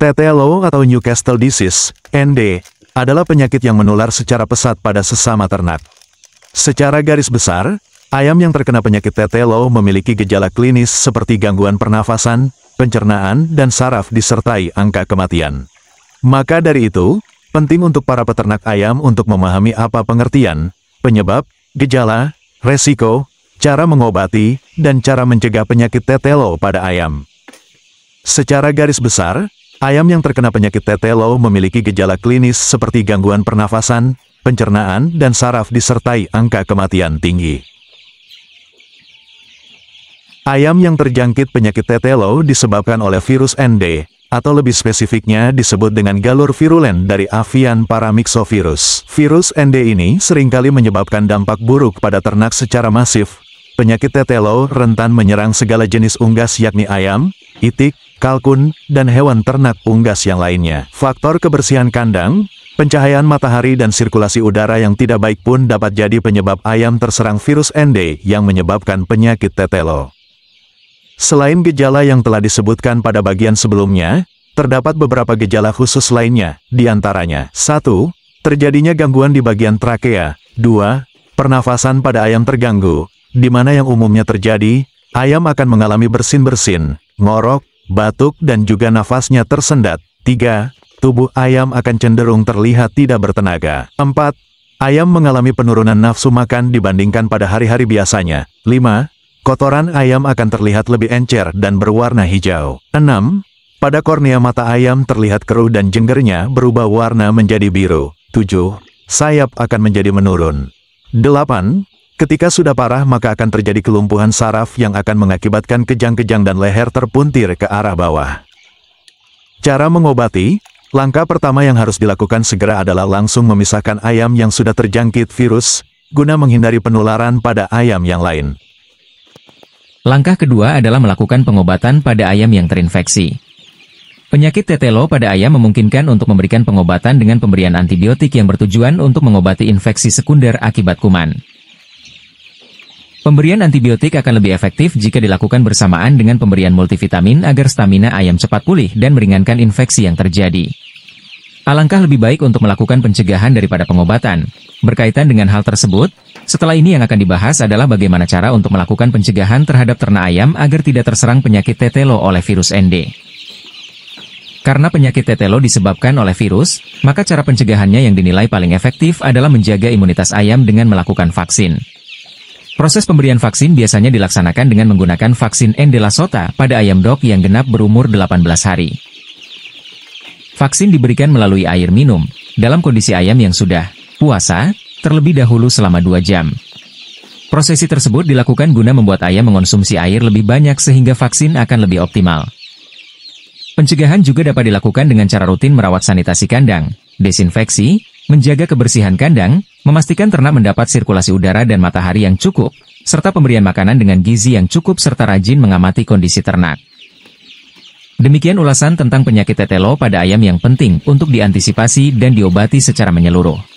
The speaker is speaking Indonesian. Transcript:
TTLO atau Newcastle Disease, ND, adalah penyakit yang menular secara pesat pada sesama ternak. Secara garis besar, ayam yang terkena penyakit TTLO memiliki gejala klinis seperti gangguan pernafasan, pencernaan, dan saraf disertai angka kematian. Maka dari itu, penting untuk para peternak ayam untuk memahami apa pengertian, penyebab, gejala, resiko, cara mengobati, dan cara mencegah penyakit TTLO pada ayam. Secara garis besar, ayam yang terkena penyakit TTLO memiliki gejala klinis seperti gangguan pernafasan, pencernaan, dan saraf disertai angka kematian tinggi. Ayam yang terjangkit penyakit TTLO disebabkan oleh virus ND, atau lebih spesifiknya disebut dengan galur virulen dari avian paramyxovirus. Virus ND ini seringkali menyebabkan dampak buruk pada ternak secara masif. Penyakit TTLO rentan menyerang segala jenis unggas yakni ayam, itik, kalkun, dan hewan ternak unggas yang lainnya. Faktor kebersihan kandang, pencahayaan matahari dan sirkulasi udara yang tidak baik pun dapat jadi penyebab ayam terserang virus ND yang menyebabkan penyakit TTLO. Selain gejala yang telah disebutkan pada bagian sebelumnya, terdapat beberapa gejala khusus lainnya, diantaranya 1. Terjadinya gangguan di bagian trakea. 2. Pernafasan pada ayam terganggu, di mana yang umumnya terjadi, ayam akan mengalami bersin-bersin, ngorok, batuk, dan juga nafasnya tersendat. 3. Tubuh ayam akan cenderung terlihat tidak bertenaga. 4. Ayam mengalami penurunan nafsu makan dibandingkan pada hari-hari biasanya. 5. Kotoran ayam akan terlihat lebih encer dan berwarna hijau. 6. Pada kornea mata ayam terlihat keruh dan jenggernya berubah warna menjadi biru. 7. Sayap akan menjadi menurun. 8. Ketika sudah parah maka akan terjadi kelumpuhan saraf yang akan mengakibatkan kejang-kejang dan leher terpuntir ke arah bawah. Cara mengobati, langkah pertama yang harus dilakukan segera adalah langsung memisahkan ayam yang sudah terjangkit virus, guna menghindari penularan pada ayam yang lain. Langkah kedua adalah melakukan pengobatan pada ayam yang terinfeksi. Penyakit TTLO pada ayam memungkinkan untuk memberikan pengobatan dengan pemberian antibiotik yang bertujuan untuk mengobati infeksi sekunder akibat kuman. Pemberian antibiotik akan lebih efektif jika dilakukan bersamaan dengan pemberian multivitamin agar stamina ayam cepat pulih dan meringankan infeksi yang terjadi. Alangkah lebih baik untuk melakukan pencegahan daripada pengobatan. Berkaitan dengan hal tersebut, setelah ini yang akan dibahas adalah bagaimana cara untuk melakukan pencegahan terhadap ternak ayam agar tidak terserang penyakit TTLO oleh virus ND. Karena penyakit TTLO disebabkan oleh virus, maka cara pencegahannya yang dinilai paling efektif adalah menjaga imunitas ayam dengan melakukan vaksin. Proses pemberian vaksin biasanya dilaksanakan dengan menggunakan vaksin Endelasota pada ayam dok yang genap berumur 18 hari. Vaksin diberikan melalui air minum, dalam kondisi ayam yang sudah puasa, terlebih dahulu selama 2 jam. Prosesi tersebut dilakukan guna membuat ayam mengonsumsi air lebih banyak sehingga vaksin akan lebih optimal. Pencegahan juga dapat dilakukan dengan cara rutin merawat sanitasi kandang, desinfeksi, menjaga kebersihan kandang, memastikan ternak mendapat sirkulasi udara dan matahari yang cukup, serta pemberian makanan dengan gizi yang cukup serta rajin mengamati kondisi ternak. Demikian ulasan tentang penyakit TTLO pada ayam yang penting untuk diantisipasi dan diobati secara menyeluruh.